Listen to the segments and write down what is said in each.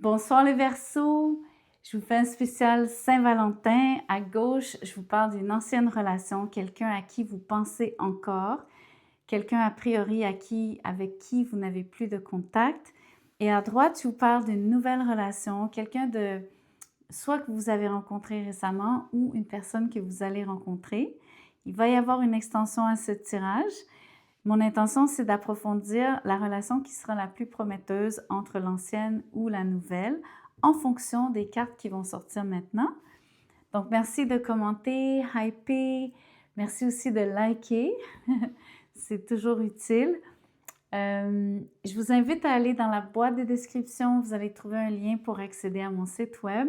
Bonsoir les Verseaux, je vous fais un spécial Saint-Valentin. À gauche, je vous parle d'une ancienne relation, quelqu'un à qui vous pensez encore, quelqu'un a priori avec qui vous n'avez plus de contact. Et à droite, je vous parle d'une nouvelle relation, quelqu'un de soit que vous avez rencontré récemment ou une personne que vous allez rencontrer. Il va y avoir une extension à ce tirage. Mon intention, c'est d'approfondir la relation qui sera la plus prometteuse entre l'ancienne ou la nouvelle en fonction des cartes qui vont sortir maintenant. Donc, merci de commenter, hyper, merci aussi de liker, c'est toujours utile. Je vous invite à aller dans la boîte de description, vous allez trouver un lien pour accéder à mon site web.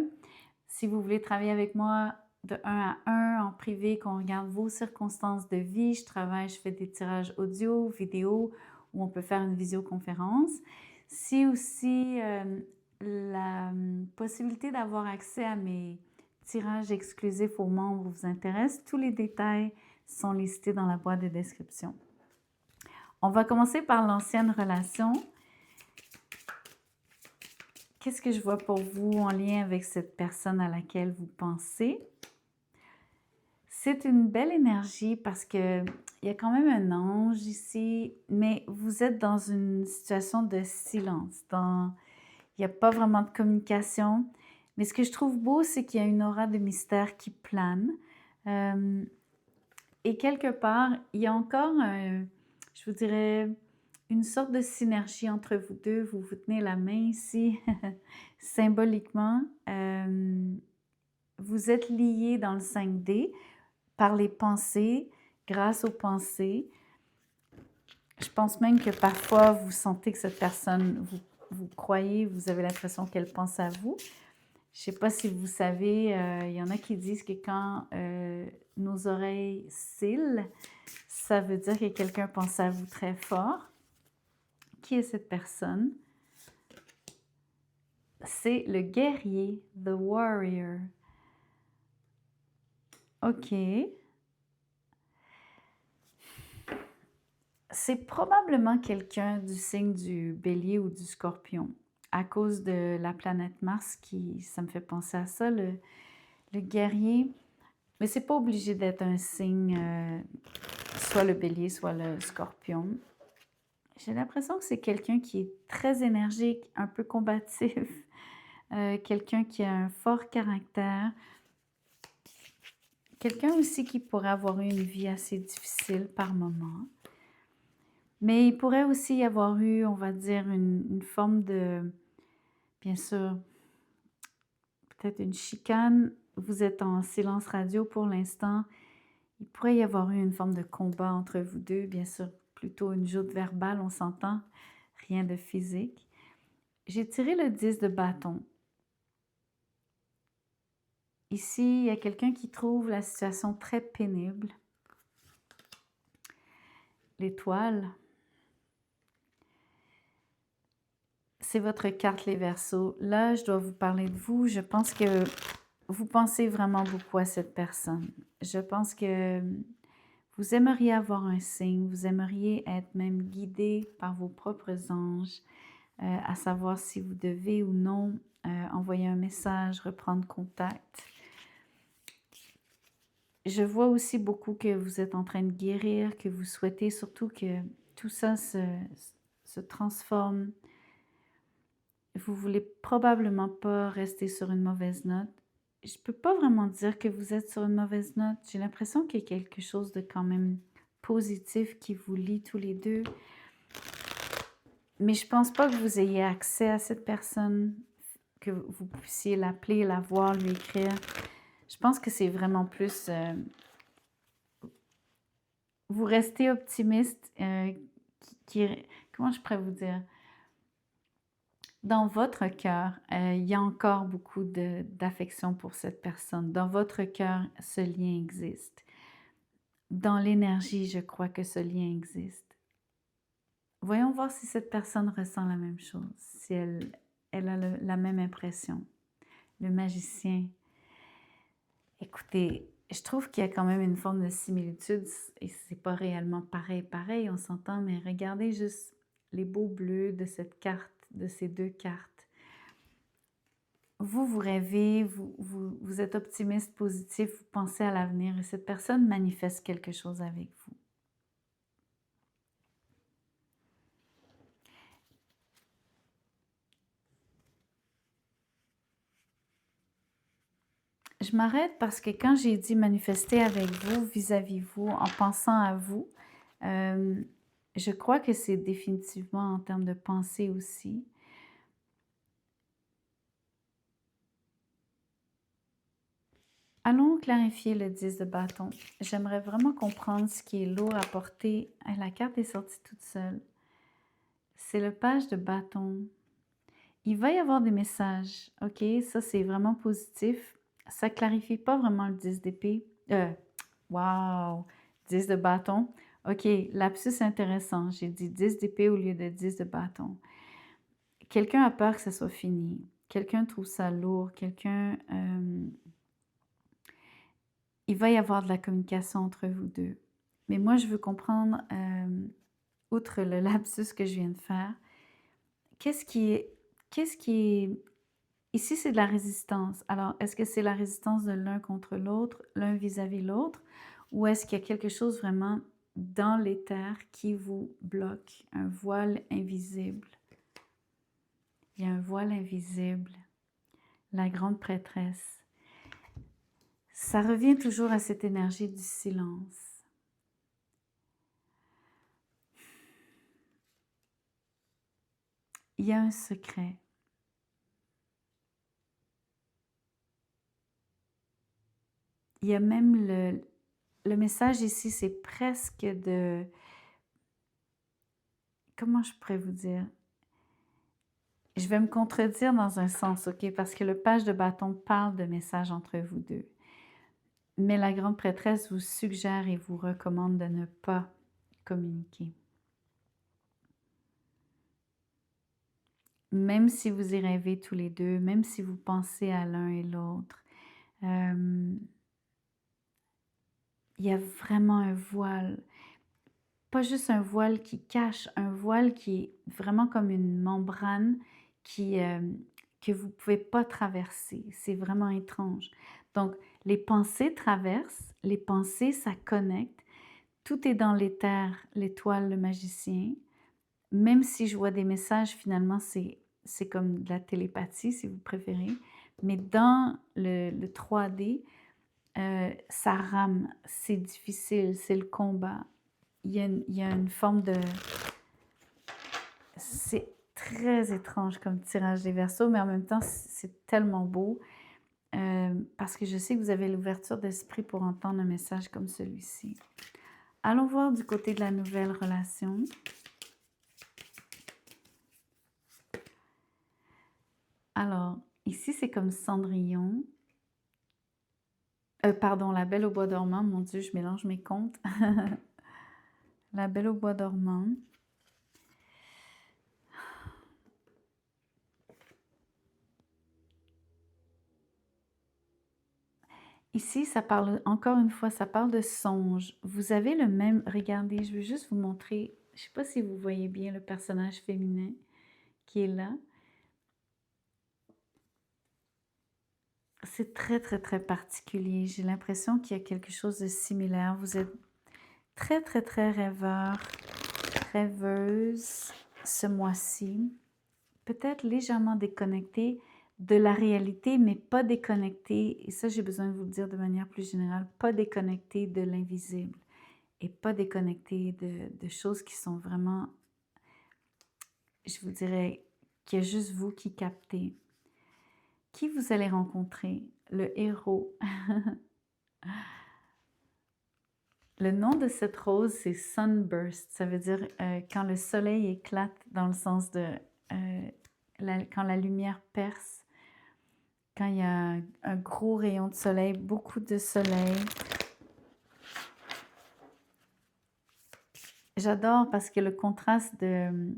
Si vous voulez travailler avec moi de 1 à 1 en privé, qu'on regarde vos circonstances de vie, je fais des tirages audio, vidéo, ou on peut faire une visioconférence. Si aussi la possibilité d'avoir accès à mes tirages exclusifs aux membres vous intéresse, tous les détails sont listés dans la boîte de description. On va commencer par l'ancienne relation. Qu'est-ce que je vois pour vous en lien avec cette personne à laquelle vous pensez? C'est une belle énergie parce qu'il y a quand même un ange ici, mais vous êtes dans une situation de silence. Il n'y a pas vraiment de communication. Mais ce que je trouve beau, c'est qu'il y a une aura de mystère qui plane. Et quelque part, il y a encore, je vous dirais, une sorte de synergie entre vous deux. Vous vous tenez la main ici, symboliquement. Vous êtes liés dans le 5D par les pensées, grâce aux pensées. Je pense même que parfois, vous sentez que cette personne, vous croyez, vous avez l'impression qu'elle pense à vous. Je ne sais pas si vous savez, il y en a qui disent que quand nos oreilles cillent, ça veut dire que quelqu'un pense à vous très fort. Qui est cette personne? C'est le guerrier, the warrior. OK. C'est probablement quelqu'un du signe du Bélier ou du Scorpion. À cause de la planète Mars, ça me fait penser à ça, le guerrier. Mais c'est pas obligé d'être un signe, soit le Bélier, soit le Scorpion. J'ai l'impression que c'est quelqu'un qui est très énergique, un peu combatif, quelqu'un qui a un fort caractère, quelqu'un aussi qui pourrait avoir eu une vie assez difficile par moments. Mais il pourrait aussi y avoir eu, on va dire, une forme de, bien sûr, peut-être une chicane. Vous êtes en silence radio pour l'instant. Il pourrait y avoir eu une forme de combat entre vous deux, bien sûr, plutôt une joute verbale, on s'entend, rien de physique. J'ai tiré le 10 de bâton. Ici, il y a quelqu'un qui trouve la situation très pénible. L'étoile. C'est votre carte, les Verseaux. Là, je dois vous parler de vous. Je pense que vous pensez vraiment beaucoup à cette personne. Je pense que vous aimeriez avoir un signe, vous aimeriez être même guidé par vos propres anges, à savoir si vous devez ou non envoyer un message, reprendre contact. Je vois aussi beaucoup que vous êtes en train de guérir, que vous souhaitez surtout que tout ça se transforme. Vous voulez probablement pas rester sur une mauvaise note. Je peux pas vraiment dire que vous êtes sur une mauvaise note. J'ai l'impression qu'il y a quelque chose de quand même positif qui vous lie tous les deux. Mais je pense pas que vous ayez accès à cette personne, que vous puissiez l'appeler, la voir, lui écrire. Je pense que c'est vraiment plus... vous restez optimiste. Comment je pourrais vous dire? Dans votre cœur, il y a encore beaucoup d'affection pour cette personne. Dans votre cœur, ce lien existe. Dans l'énergie, je crois que ce lien existe. Voyons voir si cette personne ressent la même chose, si elle a la même impression. Le magicien. Écoutez, je trouve qu'il y a quand même une forme de similitude et c'est pas réellement pareil, on s'entend, mais regardez juste les beaux bleus de cette carte, de ces deux cartes. vous rêvez, vous êtes optimiste, positif, vous pensez à l'avenir et cette personne manifeste quelque chose avec vous. Je m'arrête parce que quand j'ai dit manifester avec vous, vis-à-vis vous, en pensant à vous, je crois que c'est définitivement en termes de pensée aussi. Allons clarifier le 10 de bâton. J'aimerais vraiment comprendre ce qui est lourd à porter. Ah, la carte est sortie toute seule. C'est le page de bâton. Il va y avoir des messages, ok? Ça, c'est vraiment positif. Ça clarifie pas vraiment le 10 d'épée. Wow! 10 de bâton. Ok, lapsus intéressant. J'ai dit 10 d'épée au lieu de 10 de bâton. Quelqu'un a peur que ça soit fini. Quelqu'un trouve ça lourd. Quelqu'un... il va y avoir de la communication entre vous deux. Mais moi, je veux comprendre, outre le lapsus que je viens de faire, qu'est-ce qui est... Ici, c'est de la résistance. Alors, est-ce que c'est la résistance de l'un contre l'autre, l'un vis-à-vis l'autre, ou est-ce qu'il y a quelque chose vraiment dans l'éther qui vous bloque, un voile invisible? Il y a un voile invisible, la grande prêtresse. Ça revient toujours à cette énergie du silence. Il y a un secret. Il y a même le message ici, c'est presque de... Comment je pourrais vous dire? Je vais me contredire dans un sens, ok? Parce que le page de bâton parle de message entre vous deux. Mais la grande prêtresse vous suggère et vous recommande de ne pas communiquer. Même si vous y rêvez tous les deux, même si vous pensez à l'un et l'autre, il y a vraiment un voile. Pas juste un voile qui cache, un voile qui est vraiment comme une membrane que vous ne pouvez pas traverser. C'est vraiment étrange. Donc, les pensées traversent, les pensées, ça connecte. Tout est dans l'éther, l'étoile, le magicien. Même si je vois des messages, finalement, c'est comme de la télépathie, si vous préférez. Mais dans le 3D, ça rame, c'est difficile, c'est le combat. Il y a une forme de... C'est très étrange comme tirage des Verseaux, mais en même temps, c'est tellement beau parce que je sais que vous avez l'ouverture d'esprit pour entendre un message comme celui-ci. Allons voir du côté de la nouvelle relation. Alors, ici, c'est comme Cendrillon. Pardon, la Belle au bois dormant. Mon Dieu, je mélange mes comptes. La Belle au bois dormant. Ici, ça parle, encore une fois, ça parle de songe. Vous avez le même... Regardez, je veux juste vous montrer... Je ne sais pas si vous voyez bien le personnage féminin qui est là. C'est très, très, très particulier. J'ai l'impression qu'il y a quelque chose de similaire. Vous êtes très, très, très rêveur, rêveuse ce mois-ci. Peut-être légèrement déconnecté de la réalité, mais pas déconnecté, et ça j'ai besoin de vous le dire de manière plus générale, pas déconnecté de l'invisible et pas déconnecté de choses qui sont vraiment, je vous dirais, qu'il y a juste vous qui captez. Qui vous allez rencontrer? Le héros. Le nom de cette rose, c'est Sunburst. Ça veut dire quand le soleil éclate dans le sens de quand la lumière perce. Quand il y a un gros rayon de soleil, beaucoup de soleil. J'adore parce que le contraste de...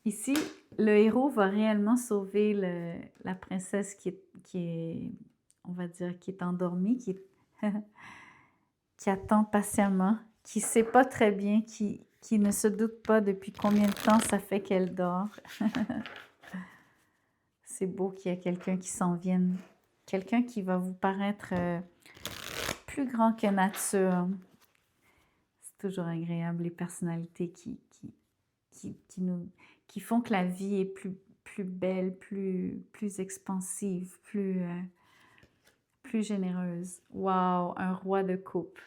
Ici, le héros va réellement sauver la princesse qui est, on va dire, qui est endormie, qui attend patiemment, qui ne sait pas très bien, qui ne se doute pas depuis combien de temps ça fait qu'elle dort. C'est beau qu'il y ait quelqu'un qui s'en vienne. Quelqu'un qui va vous paraître plus grand que nature. C'est toujours agréable, les personnalités qui font que la vie est plus belle, plus expansive, plus généreuse. Wow, un roi de coupe.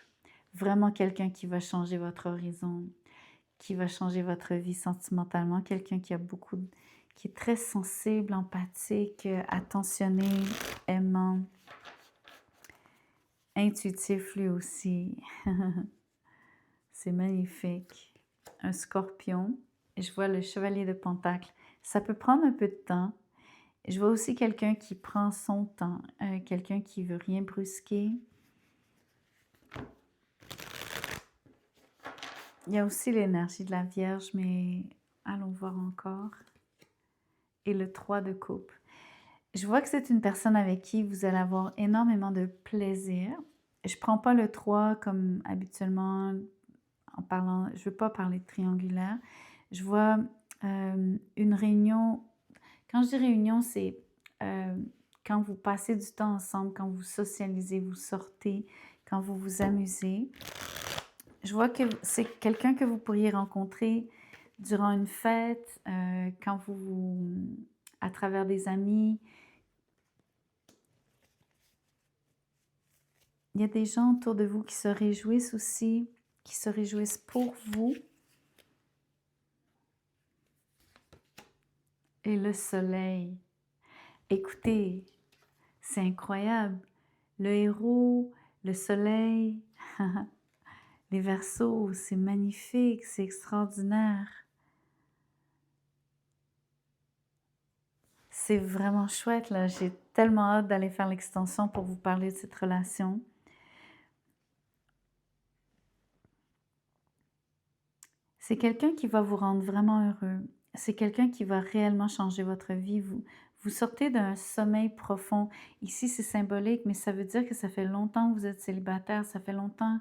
Vraiment quelqu'un qui va changer votre horizon, qui va changer votre vie sentimentalement. Quelqu'un qui qui est très sensible, empathique, attentionné, aimant, intuitif lui aussi. C'est magnifique. Un scorpion. Je vois le chevalier de Pentacle. Ça peut prendre un peu de temps. Je vois aussi quelqu'un qui prend son temps, quelqu'un qui veut rien brusquer. Il y a aussi l'énergie de la Vierge, mais allons voir encore. Et le 3 de coupe. Je vois que c'est une personne avec qui vous allez avoir énormément de plaisir. Je ne prends pas le 3 comme habituellement en parlant, je ne veux pas parler de triangulaire. Je vois une réunion. Quand je dis réunion, c'est quand vous passez du temps ensemble, quand vous socialisez, vous sortez, quand vous vous amusez. Je vois que c'est quelqu'un que vous pourriez rencontrer durant une fête, quand à travers des amis. Il y a des gens autour de vous qui se réjouissent aussi, qui se réjouissent pour vous. Et le soleil. Écoutez, c'est incroyable. Le héros, le soleil, les Verseaux, c'est magnifique, c'est extraordinaire. C'est vraiment chouette, là. J'ai tellement hâte d'aller faire l'extension pour vous parler de cette relation. C'est quelqu'un qui va vous rendre vraiment heureux. C'est quelqu'un qui va réellement changer votre vie. Vous sortez d'un sommeil profond. Ici, c'est symbolique, mais ça veut dire que ça fait longtemps que vous êtes célibataire. Ça fait longtemps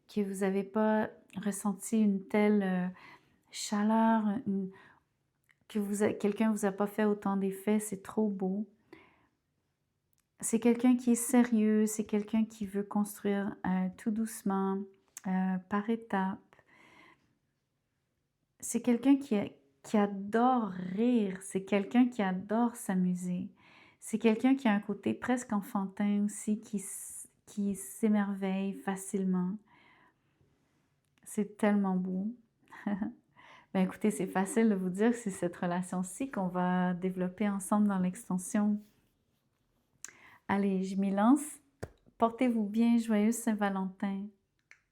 que vous n'avez pas ressenti une telle chaleur, quelqu'un ne vous a pas fait autant d'effets. C'est trop beau. C'est quelqu'un qui est sérieux. C'est quelqu'un qui veut construire tout doucement, par étapes. C'est quelqu'un qui adore rire, c'est quelqu'un qui adore s'amuser. C'est quelqu'un qui a un côté presque enfantin aussi, qui s'émerveille facilement. C'est tellement beau. Ben écoutez, c'est facile de vous dire que c'est cette relation-ci qu'on va développer ensemble dans l'extension. Allez, je m'y lance. Portez-vous bien, joyeuse Saint-Valentin.